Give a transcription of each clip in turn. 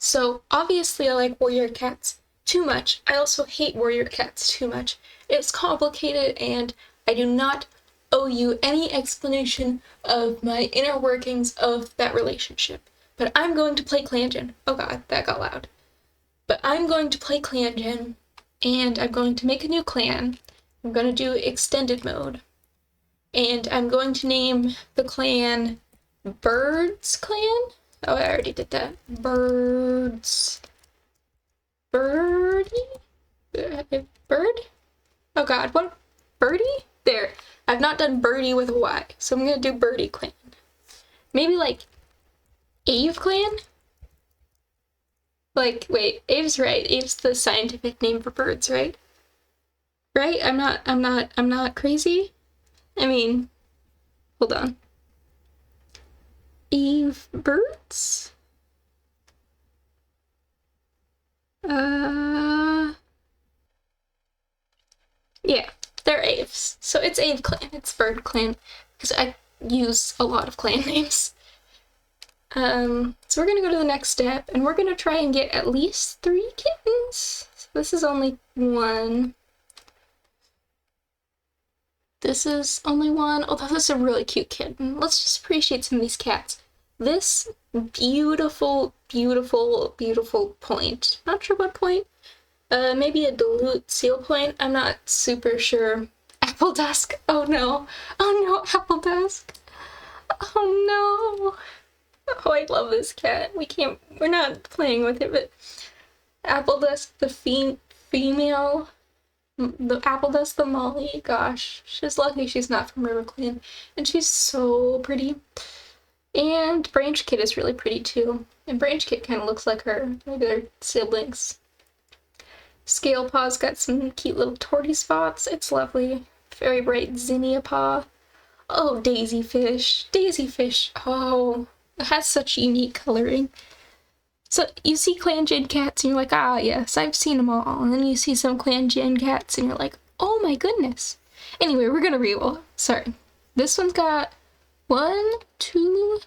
So obviously I like warrior cats too much. I also hate warrior cats too much. It's complicated and I do not owe you any explanation of my inner workings of that relationship. But I'm going to play Clangen. Oh god, that got loud. But I'm going to play Clangen, and I'm going to make a new clan. I'm going to do extended mode. And I'm going to name the clan Birds Clan? Oh, I already did that. Birds. Birdie? Bird? Oh god, what? Birdie? There. I've not done Birdie with a Y, so I'm gonna do Birdie Clan. Maybe like Ave Clan? Like, wait, Ave's right. Ave's the scientific name for birds, right? Right? I'm not crazy? I mean, hold on. Eve birds? Yeah, they're Aves. So it's Ave Clan, it's Bird Clan, because I use a lot of clan names. So we're gonna go to the next step, and we're gonna try and get at least 3 kittens. So this is only 1. This is only 1. Oh, this is a really cute kitten. Let's just appreciate some of these cats. This beautiful, beautiful, beautiful point. Not sure what point. Maybe a dilute seal point. I'm not super sure. Apple Dusk. Oh no. Oh no, Apple Dusk. Oh no. Oh, I love this cat. We're not playing with it, but Apple Dusk, the female, the Apple Dusk, the Molly, gosh, she's lucky she's not from River Clan, and she's so pretty. And Branch Kit is really pretty too, and Branch Kit kind of looks like her. Maybe they're siblings. Scale Paw's got some cute little torty spots. It's lovely. Very bright zinnia paw. Oh, Daisy Fish. Daisy Fish. Oh, it has such unique coloring. So you see Clangen cats and you're like, ah yes, I've seen them all. And then you see some Clangen cats and you're like, oh my goodness. Anyway, we're gonna reroll. Sorry. This one's got 1, 2,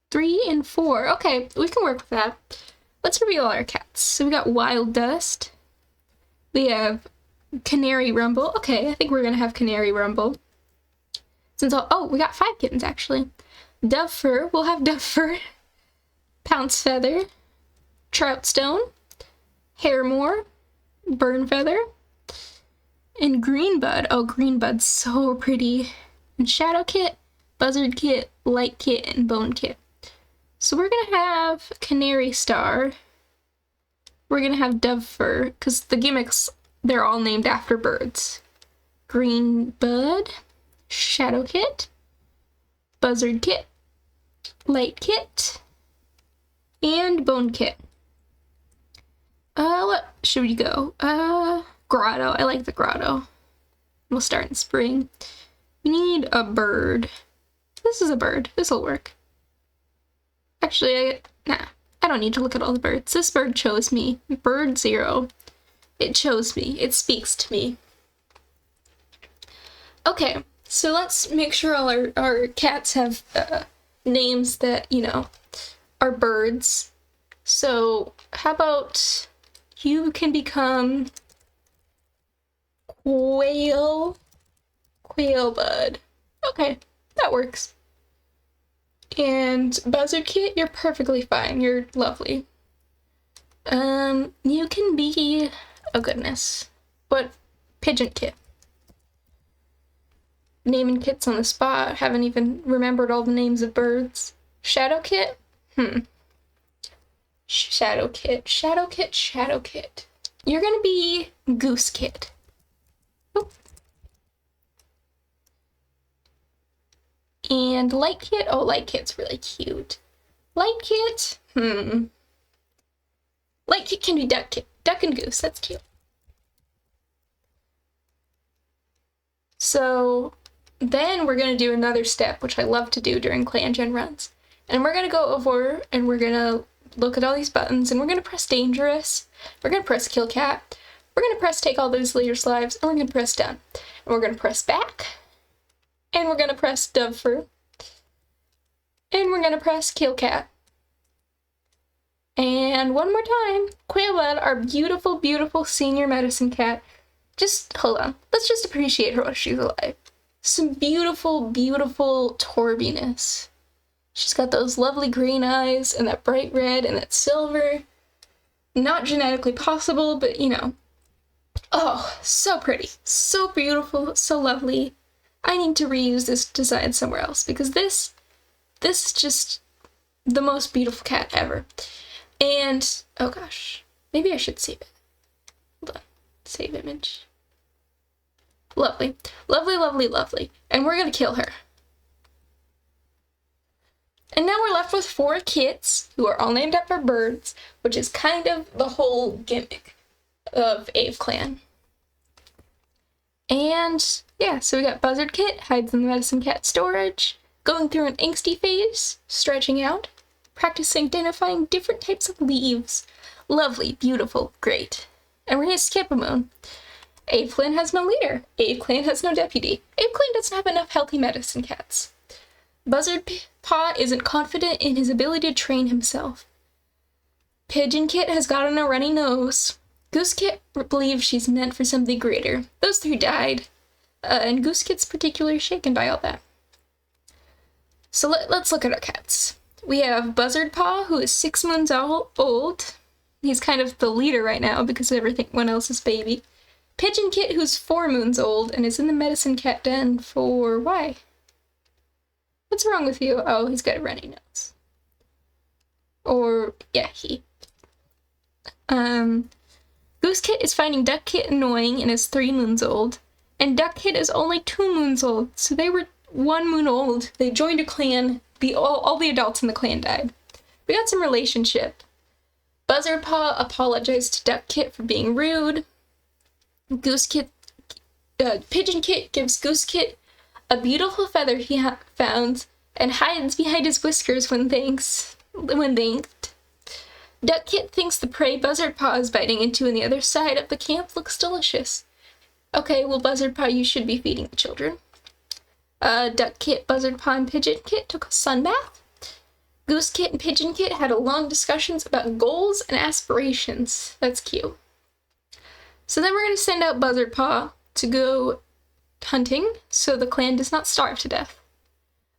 3, and 4. Okay, we can work with that. Let's reveal our cats. So we got Wild Dust. We have Canary Rumble. Okay, I think we're gonna have Canary Rumble. We got 5 kittens actually. Dove Fur, we'll have Dove Fur. Pounce Feather, Troutstone, Hairmore, Burn Feather, and Greenbud. Oh, Greenbud's so pretty. And Shadow Kit, Buzzard Kit, Light Kit, and Bone Kit. So we're gonna have Canary Star. We're gonna have Dove Fur, because the gimmicks, they're all named after birds. Greenbud, Shadow Kit, Buzzard Kit, Light Kit, and Bone Kit. What should we go? Grotto. I like the Grotto. We'll start in spring. We need a bird. This is a bird. This'll work. Actually, I don't need to look at all the birds. This bird chose me. Bird 0. It chose me. It speaks to me. Okay, so let's make sure all our cats have names that, you know, are birds. So how about you can become Quailbud. Okay, that works. And Buzzard Kit, you're perfectly fine. You're lovely. You can be, oh goodness, what? Pigeon Kit. Naming kits on the spot. Haven't even remembered all the names of birds. Shadow Kit? Shadow Kit, Shadow Kit, Shadow Kit. You're gonna be Goose Kit. Oh. And Light Kit? Oh, Light Kit's really cute. Light Kit? Light Kit can be Duck Kit. Duck and Goose, that's cute. So then we're gonna do another step, which I love to do during Clangen runs. And we're gonna go over and we're gonna look at all these buttons and we're gonna press Dangerous. We're gonna press Kill Cat. We're gonna press Take All Those Leaders' Lives, and we're gonna press Done. And we're gonna press Back. And we're gonna press Dove Fur. And we're gonna press Kill Cat. And one more time, Quailbud, our beautiful, beautiful senior medicine cat. Just, hold on. Let's just appreciate her while she's alive. Some beautiful, beautiful Torbiness. She's got those lovely green eyes and that bright red and that silver. Not genetically possible, but you know. Oh, so pretty. So beautiful, so lovely. I need to reuse this design somewhere else because this is just the most beautiful cat ever. And, oh gosh, maybe I should save it. Hold on, save image. Lovely, lovely, lovely, lovely. And we're gonna kill her. And now we're left with 4 kits who are all named after birds, which is kind of the whole gimmick of Ave Clan. And yeah, so we got Buzzard Kit, hides in the medicine cat storage, going through an angsty phase, stretching out, practicing identifying different types of leaves. Lovely, beautiful, great. And we're gonna skip a moon. Ave Clan has no leader. Ave Clan has no deputy. Ave Clan doesn't have enough healthy medicine cats. Buzzard Paw isn't confident in his ability to train himself. Pigeon Kit has gotten a runny nose. Goose Kit believes she's meant for something greater. Those 3 died. And Goose Kit's particularly shaken by all that. So let's look at our cats. We have Buzzard Paw, who is 6 months old. He's kind of the leader right now because everyone else is baby. Pigeon Kit, who's 4 moons old and is in the medicine cat den for why? What's wrong with you? Oh, he's got a runny nose. Or, yeah, he. Goose Kit is finding Duck Kit annoying and is 3 moons old. And Duck Kit is only 2 moons old, so they were 1 moon old. They joined a clan. All the adults in the clan died. We got some relationship. Buzzard Paw apologized to Duck Kit for being rude. Pigeon Kit gives Goose Kit a beautiful feather he found and hides behind his whiskers when thanked. Duck Kit thinks the prey Buzzard Paw is biting into on the other side of the camp looks delicious. Okay, well, Buzzard Paw, you should be feeding the children. Duck Kit, Buzzard Paw, and Pigeon Kit took a sun bath. Goose Kit and Pigeon Kit had long discussions about goals and aspirations. That's cute. So then we're going to send out Buzzard Paw to go hunting so the clan does not starve to death.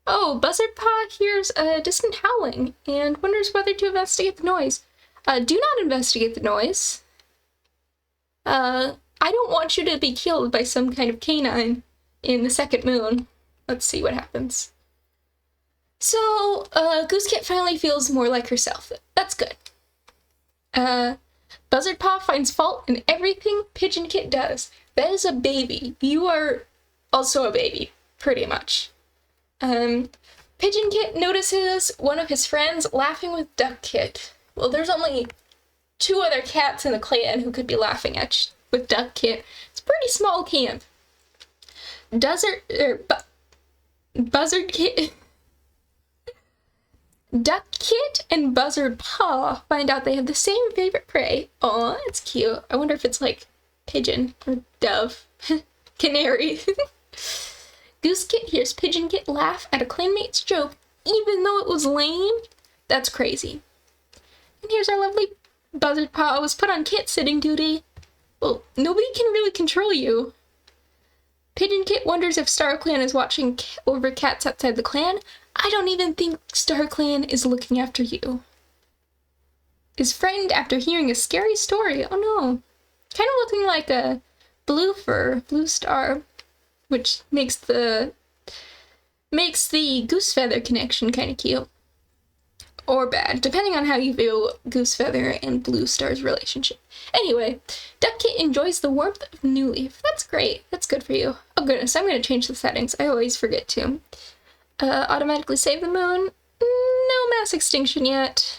Oh, Buzzard Paw hears a distant howling and wonders whether to investigate the noise. Do not investigate the noise. I don't want you to be killed by some kind of canine in the 2nd moon. Let's see what happens. So, Goose Kit finally feels more like herself. That's good. Buzzard Paw finds fault in everything Pigeon Kit does. That is a baby. You are also a baby, pretty much. Pigeon Kit notices one of his friends laughing with Duck Kit. Well, there's only 2 other cats in the clan who could be laughing with Duck Kit. It's a pretty small camp. Buzzard Kit... Duck Kit and Buzzard Paw find out they have the same favorite prey. Aw, it's cute. I wonder if it's like pigeon or dove. Canary. Goose Kit hears Pigeon Kit laugh at a clanmate's joke, even though it was lame. That's crazy. And here's our lovely Buzzard Paw was put on kit sitting duty. Well, nobody can really control you. Pigeon Kit wonders if Star Clan is watching over cats outside the clan. I don't even think Star Clan is looking after you. Is frightened after hearing a scary story. Oh no. Kind of looking like a blue star, which makes the goose feather connection kind of cute. Or bad, depending on how you view Goose Feather and Blue Star's relationship. Anyway, Duck Kit enjoys the warmth of New Leaf. That's great. That's good for you. Oh goodness, I'm going to change the settings. I always forget to. Automatically save the moon. No mass extinction yet.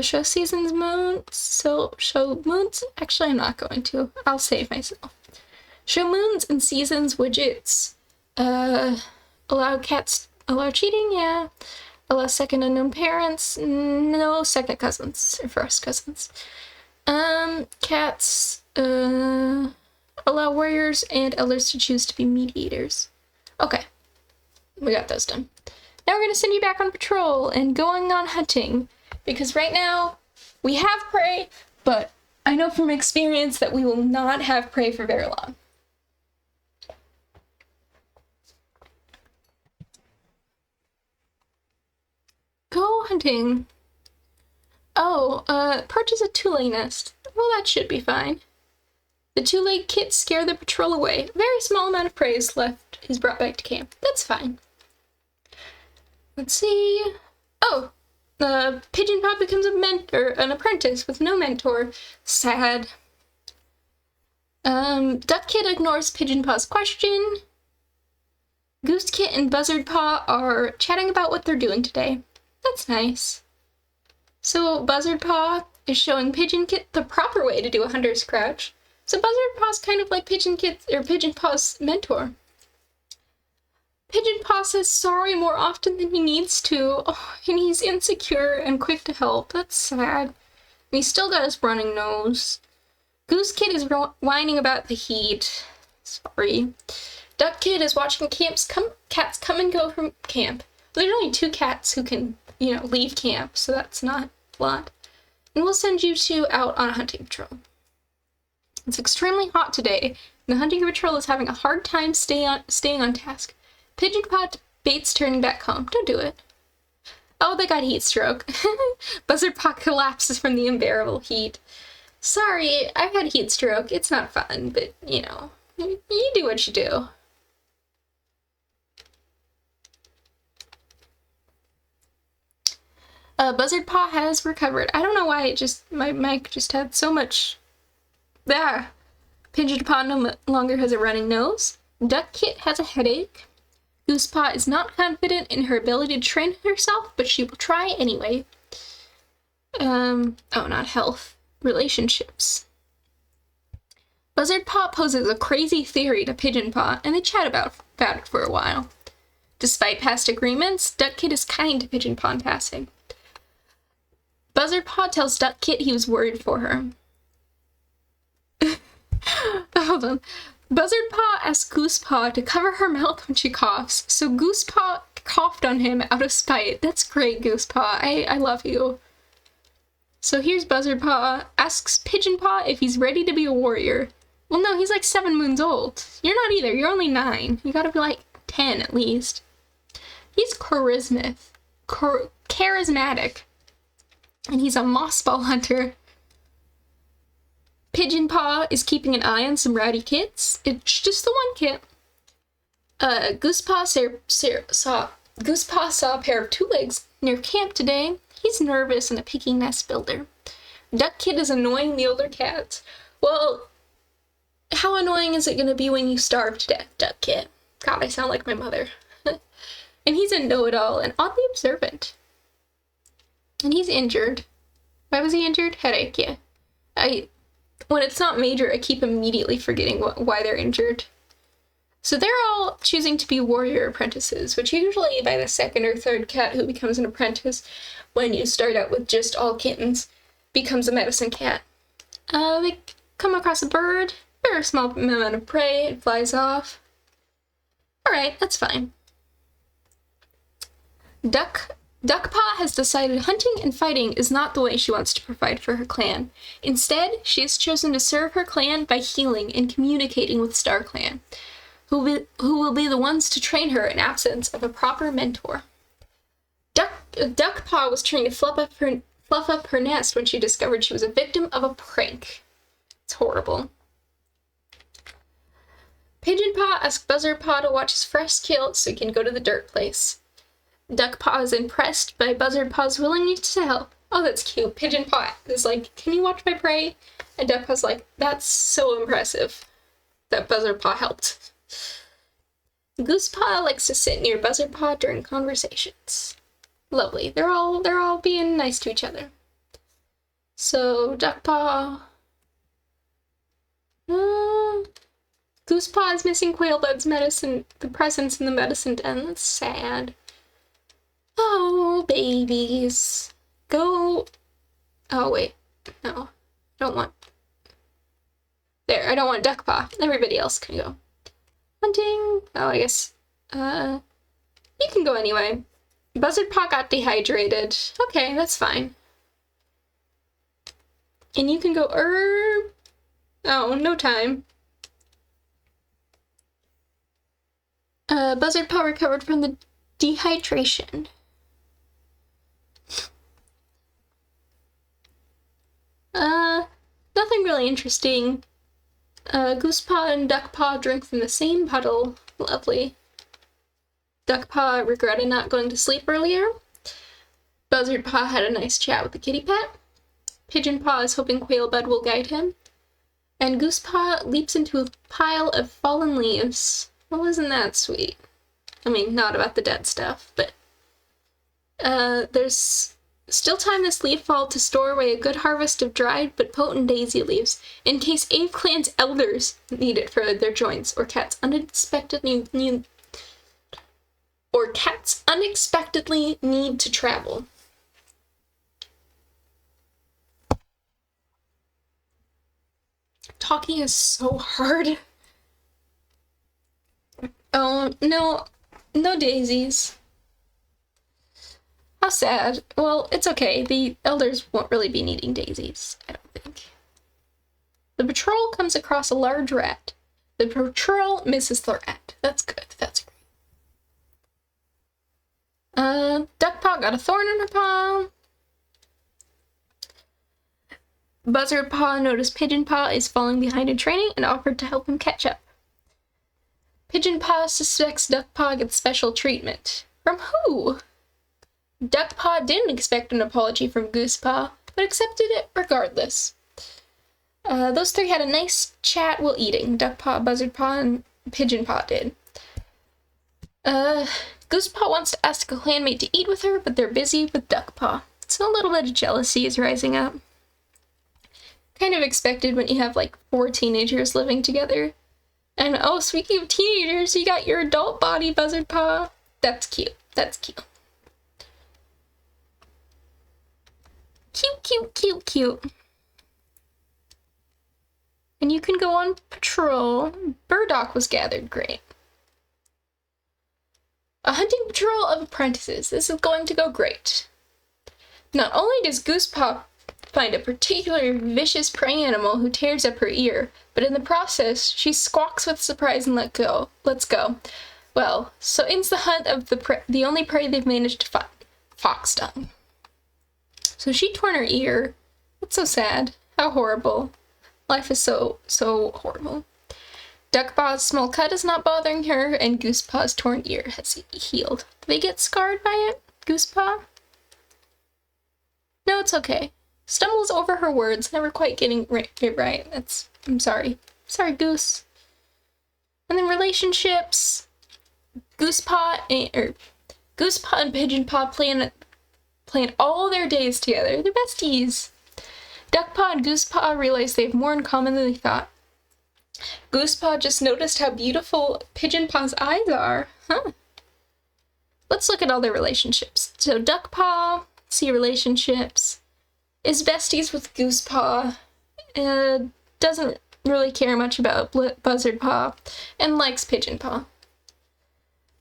Show seasons moons. So, show moons. Actually, I'm not going to. I'll save myself. Show moons and seasons widgets. Allow cheating? Yeah. Allow second unknown parents. No second cousins or first cousins. Cats. Allow warriors and elders to choose to be mediators. Okay. We got those done. Now we're going to send you back on patrol and going on hunting. because right now we have prey, but I know from experience that we will not have prey for very long. Go hunting. Oh, purchase a two-leg nest. Well, that should be fine. The two-legged kits scare the patrol away. A very small amount of prey is brought back to camp. That's fine. Let's see. Oh, Pigeon Pop becomes an apprentice with no mentor. Sad. Duck Kit ignores Pigeon Paw's question. Goose Kit and Buzzard Paw are chatting about what they're doing today. That's nice. So Buzzard Paw is showing Pigeon Kit the proper way to do a hunter's crouch. So Buzzard Paw's kind of like Pigeon Paw's mentor. Pigeon Paw says sorry more often than he needs to. Oh, and he's insecure and quick to help. That's sad. And he's still got his running nose. Goose Kit is whining about the heat. Sorry. Duck Kit is watching cats come and go from camp. There's only 2 cats who can, leave camp, so that's not a lot. And we'll send you 2 out on a hunting patrol. It's extremely hot today, and the hunting patrol is having a hard time staying on task. Pigeon Paw debates turning back home. Don't do it. Oh, they got heat stroke. Buzzard Paw collapses from the unbearable heat. Sorry, I've had heat stroke. It's not fun, but, you do what you do. Buzzard Paw has recovered. I don't know why my mic just had so much. Pigeon Paw no longer has a running nose. Duck Kit has a headache. Goose Paw is not confident in her ability to train herself, but she will try anyway. Not health. Relationships. Buzzard Paw poses a crazy theory to Pigeon Paw, and they chat about it for a while. Despite past agreements, Duck Kit is kind to Pigeon Paw in passing. Buzzard Paw tells Duck Kit he was worried for her. Hold on. Buzzard Paw asks Goose Paw to cover her mouth when she coughs, so Goose Paw coughed on him out of spite. That's great, Goose Paw. I love you. So here's Buzzard Paw asks Pigeon Paw if he's ready to be a warrior. Well, no, he's like 7 moons old. You're not either. You're only 9. You gotta be like 10 at least. He's charismatic. And he's a mossball hunter. Pigeon Paw is keeping an eye on some rowdy kits. It's just the one kit. Goose Paw saw a pair of 2 legs near camp today. He's nervous and a picky nest builder. Duck Kit is annoying the older cats. Well, how annoying is it going to be when you starve to death, Duck Kit? God, I sound like my mother. And he's a know-it-all and oddly observant. And he's injured. Why was he injured? Headache, yeah. When it's not major, I keep immediately forgetting why they're injured. So they're all choosing to be warrior apprentices, which usually by the 2nd or 3rd cat who becomes an apprentice, when you start out with just all kittens, becomes a medicine cat. They come across a bird, very small amount of prey, it flies off. Alright, that's fine. Duck Paw has decided hunting and fighting is not the way she wants to provide for her clan. Instead, she has chosen to serve her clan by healing and communicating with Star Clan, who will be the ones to train her in absence of a proper mentor. Duck Paw was trying to fluff up her nest when she discovered she was a victim of a prank. It's horrible. Pigeon Paw asks Buzzard Paw to watch his fresh kill so he can go to the dirt place. Duck Paw is impressed by Buzzard Paw's willingness to help. Oh, that's cute. Pigeon Paw is like, can you watch my prey? And Duck Paw's like, that's so impressive that Buzzard Paw helped. Goose Paw likes to sit near Buzzard Paw during conversations. Lovely. They're all being nice to each other. So Duck Paw. Goose Paw is missing Quailbud's the presence in the medicine den. That's sad. Oh, babies. Go. Oh, wait. No. I don't want. There, I don't want Duck Paw. Everybody else can go. Hunting. Oh, I guess. You can go anyway. Buzzard Paw got dehydrated. Okay, that's fine. And you can go, oh, no time. Buzzard Paw recovered from the dehydration. Nothing really interesting. Goosepaw and Duckpaw drank from the same puddle. Lovely. Duckpaw regretted not going to sleep earlier. Buzzard Paw had a nice chat with the kitty pet. Pigeon Paw is hoping Quailbud will guide him. And Goosepaw leaps into a pile of fallen leaves. Well, isn't that sweet? I mean, not about the dead stuff, but there's still time this leaf fall to store away a good harvest of dried but potent daisy leaves, in case Ave Clan's elders need it for their joints, or cats unexpectedly need to travel. Talking is so hard. Oh, no daisies. How sad. Well, it's okay. The elders won't really be needing daisies, I don't think. The patrol comes across a large rat. The patrol misses the rat. That's good. That's great. Duckpaw got a thorn in her paw. Buzzard Paw noticed Pigeon Paw is falling behind in training and offered to help him catch up. Pigeon Paw suspects Duckpaw gets special treatment. From who? Duckpaw didn't expect an apology from Goosepaw, but accepted it regardless. Those three had a nice chat while eating. Duckpaw, Buzzard Paw, and Pigeon Paw did. Goosepaw wants to ask a clanmate to eat with her, but they're busy with Duckpaw. So a little bit of jealousy is rising up. Kind of expected when you have like 4 teenagers living together. And oh, speaking of teenagers, you got your adult body, Buzzard Paw. That's cute. That's cute. Cute, cute, cute, cute. And you can go on patrol. Burdock was gathered. Great. A hunting patrol of apprentices. This is going to go great. Not only does Goosepaw find a particularly vicious prey animal who tears up her ear, but in the process, she squawks with surprise and lets go. Well, so ends the hunt of the only prey they've managed to find. Fox dung. So she torn her ear. That's so sad. How horrible. Life is so horrible. Duckpaw's small cut is not bothering her, and Goosepaw's torn ear has healed. Do they get scarred by it, Goosepaw? No, it's okay. Stumbles over her words, never quite getting it right. I'm sorry. Sorry, Goose. And then relationships. Goosepaw and Pigeon Paw plan all their days together. They're besties. Duckpaw and Goosepaw realize they have more in common than they thought. Goosepaw just noticed how beautiful Pigeon Paw's eyes are. Huh. Let's look at all their relationships. So Duckpaw, see relationships, is besties with Goosepaw, doesn't really care much about Buzzard Paw, and likes Pigeon Paw.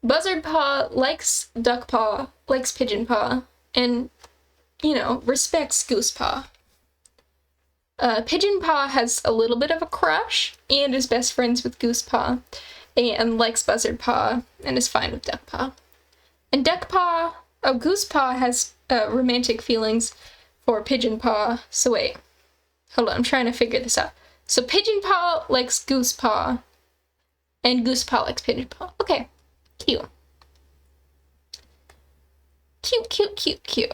Buzzard Paw likes Duckpaw, likes Pigeon Paw, and, respects Goosepaw. Pigeon Paw has a little bit of a crush, and is best friends with Goosepaw, and likes Buzzard Paw, and is fine with Duckpaw. And Goosepaw has romantic feelings for Pigeon Paw. So wait, hold on, I'm trying to figure this out. So Pigeon Paw likes Goosepaw, and Goosepaw likes Pigeon Paw. Okay, cute. Cute, cute, cute, cute.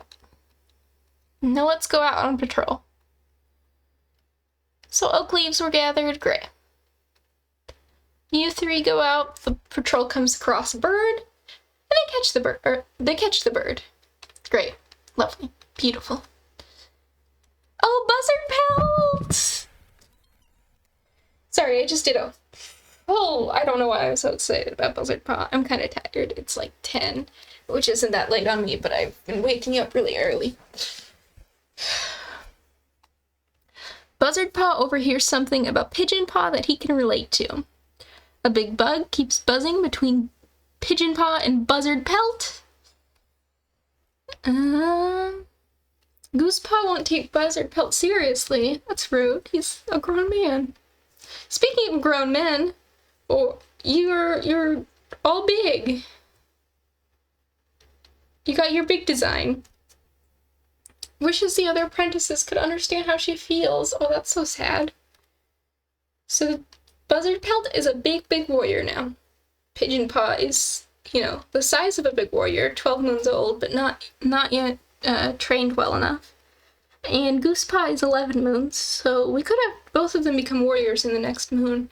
Now let's go out on patrol. So oak leaves were gathered. Great. You three go out. The patrol comes across a bird, and they catch the bird. They catch the bird. Great. Lovely. Beautiful. Oh, buzzard pelt! Sorry, I just did I don't know why I was so excited about Buzzard Paw. I'm kind of tired. It's like 10, which isn't that late on me, but I've been waking up really early. Buzzard Paw overhears something about Pigeon Paw that he can relate to. A big bug keeps buzzing between Pigeon Paw and Buzzard Pelt. Goosepaw won't take Buzzard Pelt seriously. That's rude. He's a grown man. Speaking of grown men, you're all big. You got your big design. Wishes the other apprentices could understand how she feels. Oh, that's so sad. So Buzzard Pelt is a big, big warrior now. Pigeon Paw is, you know, the size of a big warrior, 12 moons old, but not yet trained well enough. And Goosepaw is 11 moons, so we could have both of them become warriors in the next moon.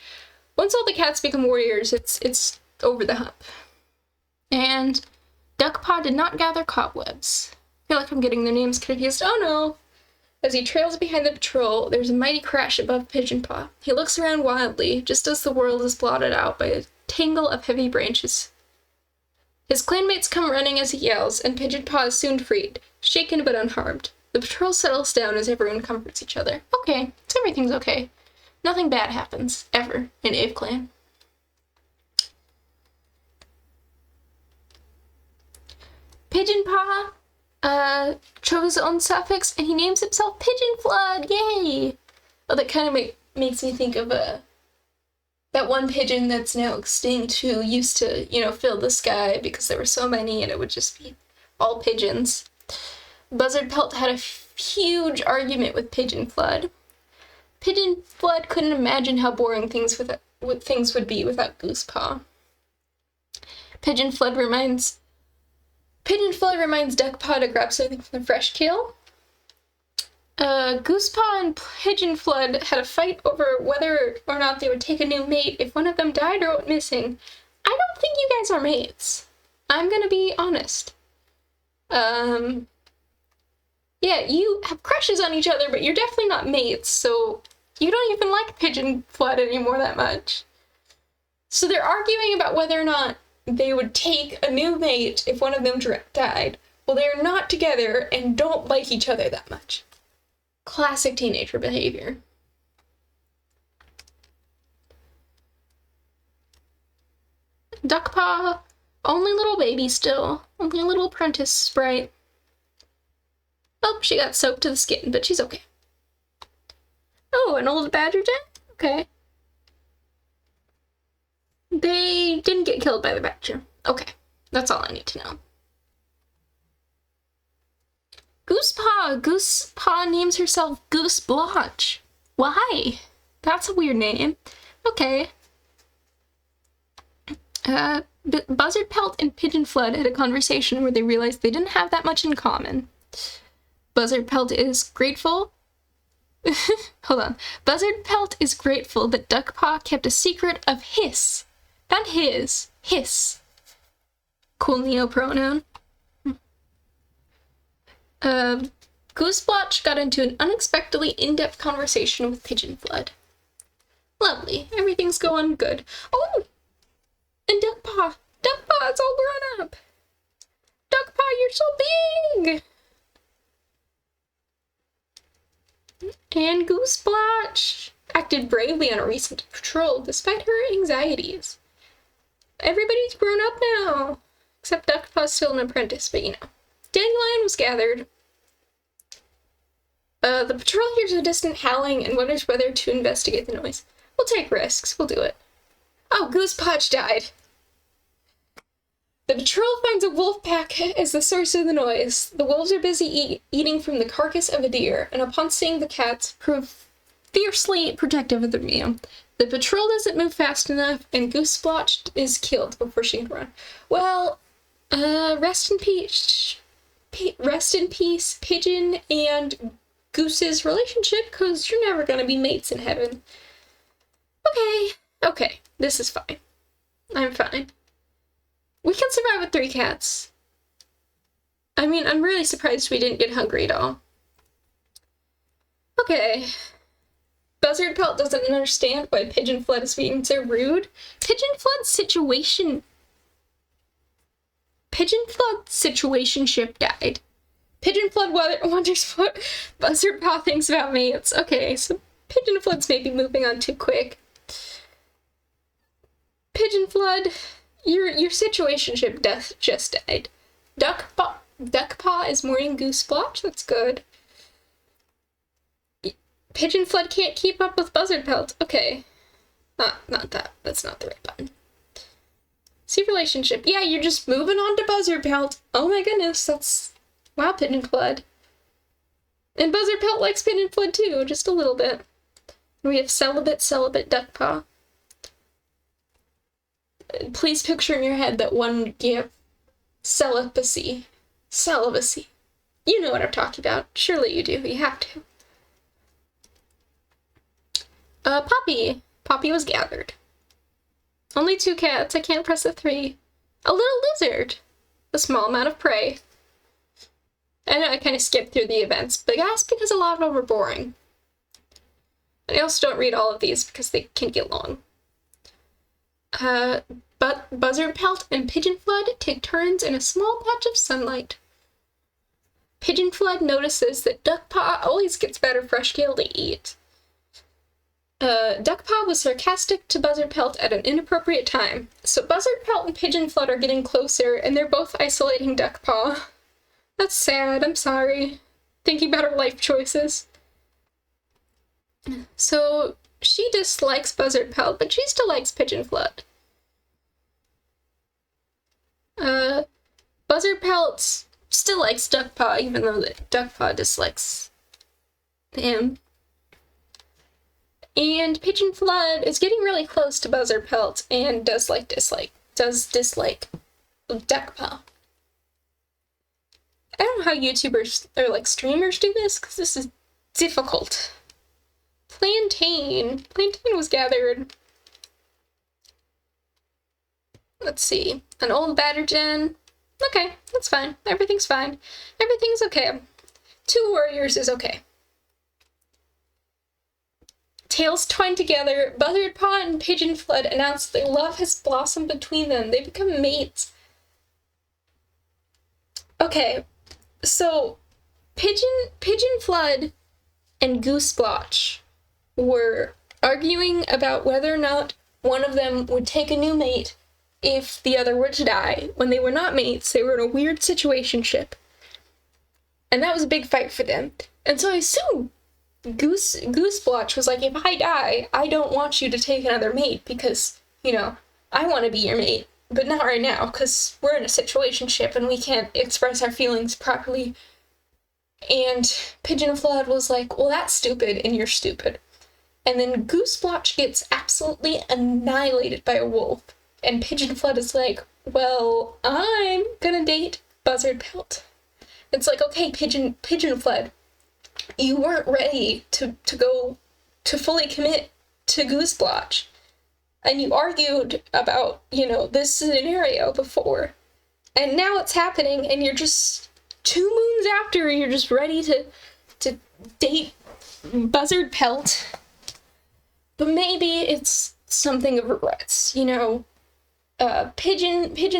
Once all the cats become warriors, it's over the hump. And Duckpaw did not gather cobwebs. I feel like I'm getting their names confused. Oh no! As he trails behind the patrol, there's a mighty crash above Pigeon Paw. He looks around wildly, just as the world is blotted out by a tangle of heavy branches. His clanmates come running as he yells, and Pigeon Paw is soon freed, shaken but unharmed. The patrol settles down as everyone comforts each other. Okay, so everything's okay. Nothing bad happens, ever, in Ave Clan. Pigeon Paw chose his own suffix, and he names himself Pigeon Flood. Yay! Oh, that kind of makes me think of that one pigeon that's now extinct who used to, you know, fill the sky because there were so many and it would just be all pigeons. Buzzard Pelt had a huge argument with Pigeon Flood. Pigeon Flood couldn't imagine how boring things would be without Goosepaw. Pigeon Flood reminds Duckpaw to grab something from the fresh kill. Goosepaw and Pigeon Flood had a fight over whether or not they would take a new mate if one of them died or went missing. I don't think you guys are mates. I'm gonna be honest. Yeah, you have crushes on each other, but you're definitely not mates, so you don't even like Pigeon Flood anymore that much. So they're arguing about whether or not they would take a new mate if one of them died. Well, they're not together and don't like each other that much. Classic teenager behavior. Duckpaw, only little baby still. Only a little apprentice sprite. Oh, she got soaked to the skin, but she's okay. Oh, an old badger den? Okay. They didn't get killed by the badger. Okay, that's all I need to know. Goosepaw names herself Goose Blotch. Why? That's a weird name. Okay. Buzzard Pelt and Pigeon Flood had a conversation where they realized they didn't have that much in common. Buzzard Pelt is grateful. Hold on. Buzzard Pelt is grateful that Duckpaw kept a secret of his. Not his. His. Cool neo pronoun. Gooseblotch got into an unexpectedly in-depth conversation with Pigeon Flood. Lovely. Everything's going good. Oh! And Duckpaw. Duckpaw's all grown up. Duckpaw, you're so big! And Gooseblotch acted bravely on a recent patrol despite her anxieties. Everybody's grown up now. Except Duckpaw's still an apprentice, but you know. Dandelion was gathered. The patrol hears a distant howling and wonders whether to investigate the noise. We'll take risks. We'll do it. Oh, Goosepotch died. The patrol finds a wolf pack as the source of the noise. The wolves are busy eating from the carcass of a deer, and upon seeing the cats, prove fiercely protective of the meal. The patrol doesn't move fast enough, and Gooseblotch is killed before she can run. Well, rest in peace, Pigeon and Goose's relationship, because you're never gonna be mates in heaven. Okay, this is fine. I'm fine. We can survive with 3 cats. I mean, I'm really surprised we didn't get hungry at all. Okay. Buzzard Pelt doesn't understand why Pigeon Flood is being so rude. Pigeon Flood's situationship died. Pigeon Flood wonders what Buzzard Paw thinks about mates. Okay, so Pigeon Flood's maybe moving on too quick. Pigeon Flood, your situationship just died. Duckpaw is mourning Gooseblotch. That's good. Pigeon Flood can't keep up with Buzzard Pelt. Okay. Not that. That's not the right button. See relationship. Yeah, you're just moving on to Buzzard Pelt. Oh my goodness, that's... Wow, Pigeon Flood. And Buzzard Pelt likes Pigeon Flood too, just a little bit. We have celibate Duckpaw. Please picture in your head that one would give celibacy. Celibacy. You know what I'm talking about. Surely you do. You have to. Poppy. Poppy was gathered. Only 2 cats. I can't press the 3. A little lizard. A small amount of prey. I know I kind of skipped through the events, but that's because a lot of them were boring. I also don't read all of these because they can get long. But Buzzard Pelt and Pigeon Flood take turns in a small patch of sunlight. Pigeon Flood notices that Duckpaw always gets better fresh kale to eat. Duckpaw was sarcastic to Buzzard Pelt at an inappropriate time, so Buzzard Pelt and Pigeon Flood are getting closer, and they're both isolating Duckpaw. That's sad, I'm sorry. Thinking about her life choices. So, she dislikes Buzzard Pelt, but she still likes Pigeon Flood. Buzzard Pelt still likes Duckpaw, even though Duckpaw dislikes him. And Pigeon Flood is getting really close to Buzzard Pelt and does dislike Duckpaw. I don't know how YouTubers or streamers do this, because this is difficult. Plantain was gathered. Let's see. An old Battergen. Okay, that's fine. Everything's fine. Everything's okay. 2 warriors is okay. Tails twined together. Buzzard Paw and Pigeon Flood announce their love has blossomed between them. They become mates. Okay, so Pigeon Flood and Goose Splotch were arguing about whether or not one of them would take a new mate if the other were to die. When they were not mates, they were in a weird situationship. And that was a big fight for them. And so I assume Goose Splotch was like, if I die, I don't want you to take another mate because, I want to be your mate. But not right now, because we're in a situationship and we can't express our feelings properly. And Pigeon Flood was like, well, that's stupid and you're stupid. And then Goose Splotch gets absolutely annihilated by a wolf. And Pigeon Flood is like, well, I'm gonna date Buzzard Pelt. It's like, okay, Pigeon Flood, you weren't ready to go to fully commit to Goose Splotch. And you argued about, this scenario before. And now it's happening, and you're just 2 moons after, you're just ready to date Buzzard Pelt. But maybe it's something of regrets, Pigeon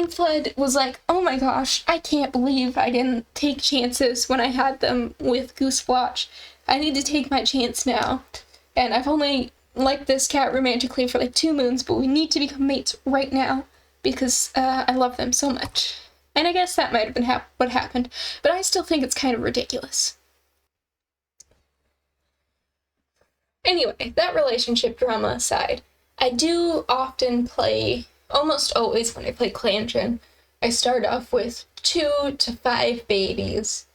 Flood was like, oh my gosh, I can't believe I didn't take chances when I had them with Goose Splotch. I need to take my chance now. And I've only liked this cat romantically for 2 moons, but we need to become mates right now because I love them so much. And I guess that might have been what happened, but I still think it's kind of ridiculous. Anyway, that relationship drama aside, I do often play, almost always when I play Clangen, I start off with 2 to 5 babies,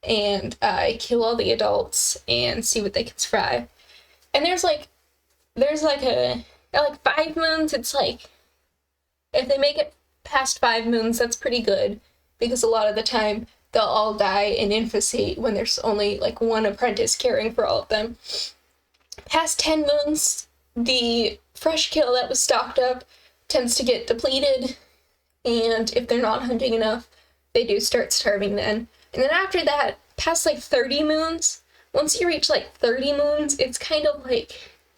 and I kill all the adults and see what they can survive. And there's 5 moons, it's if they make it past 5 moons, that's pretty good, because a lot of the time they'll all die in infancy when there's only 1 apprentice caring for all of them. Past 10 moons, the fresh kill that was stocked up tends to get depleted, and if they're not hunting enough, they do start starving then. And then after that, past 30 moons, once you reach 30 moons, it's kind of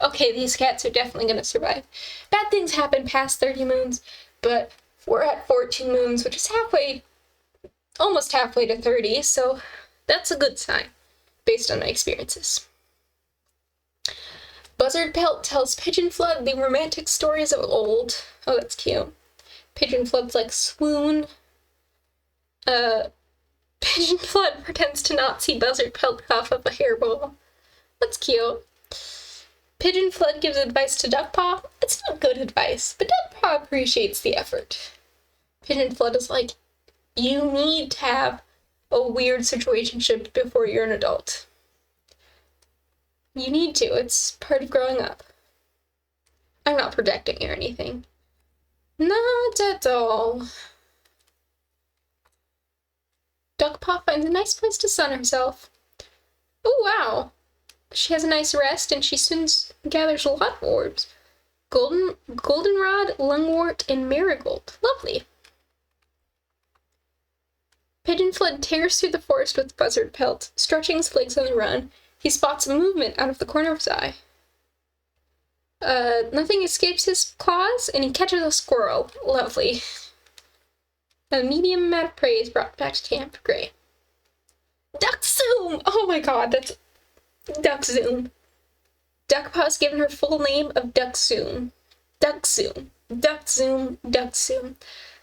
okay, these cats are definitely going to survive. Bad things happen past 30 moons, but we're at 14 moons, which is almost halfway to 30, so that's a good sign, based on my experiences. Buzzard Pelt tells Pigeon Flood the romantic stories of old. Oh, that's cute. Pigeon Flood's swoon. Pigeon Flood pretends to not see Buzzard Pelt cough up a hairball. That's cute. Pigeon Flood gives advice to Duckpaw. It's not good advice, but Duckpaw appreciates the effort. Pigeon Flood is like, you need to have a weird situationship before you're an adult. You need to. It's part of growing up. I'm not projecting or anything. Not at all. Duckpaw finds a nice place to sun herself. Oh, wow. She has a nice rest, and she soon gathers a lot of orbs. Goldenrod, Lungwort, and Marigold. Lovely. Pigeon Flood tears through the forest with Buzzard Pelt, stretching his legs on the run. He spots a movement out of the corner of his eye. Nothing escapes his claws, and he catches a squirrel. Lovely. A medium amount of prey is brought back to camp. Great. Duck Zoom! Oh my god, that's Duck Zoom. Duckpaw's given her full name of Duck Zoom. Duck Zoom. Duck Zoom. Duck Zoom.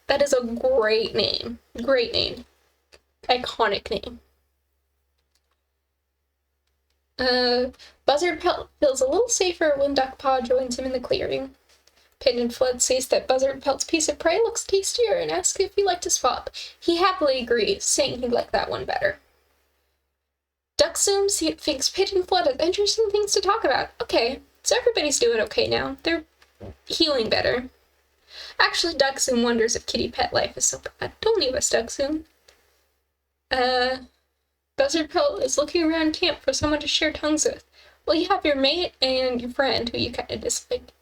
That is a great name. Great name. Iconic name. Buzzard Pelt feels a little safer when Duckpaw joins him in the clearing. Pigeon Flood sees that Buzzard Pelt's piece of prey looks tastier and asks if he'd like to swap. He happily agrees, saying he'd like that one better. Duck Zoom thinks Pigeon Flood has interesting things to talk about. Okay, so everybody's doing okay now. They're healing better. Actually, Duck Zoom wonders if kitty pet life is so bad. Don't leave us, Duck Zoom. Buzzard Pelt is looking around camp for someone to share tongues with. Well, you have your mate and your friend, who you kind of dislike.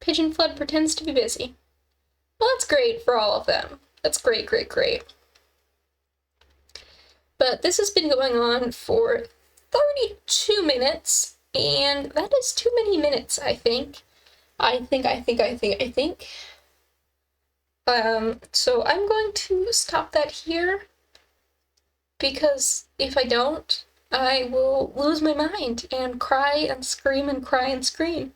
Pigeon Flood pretends to be busy. Well, that's great for all of them. That's great, great, great. But this has been going on for 32 minutes, and that is too many minutes, I think. So I'm going to stop that here, because if I don't, I will lose my mind and cry and scream and cry and scream.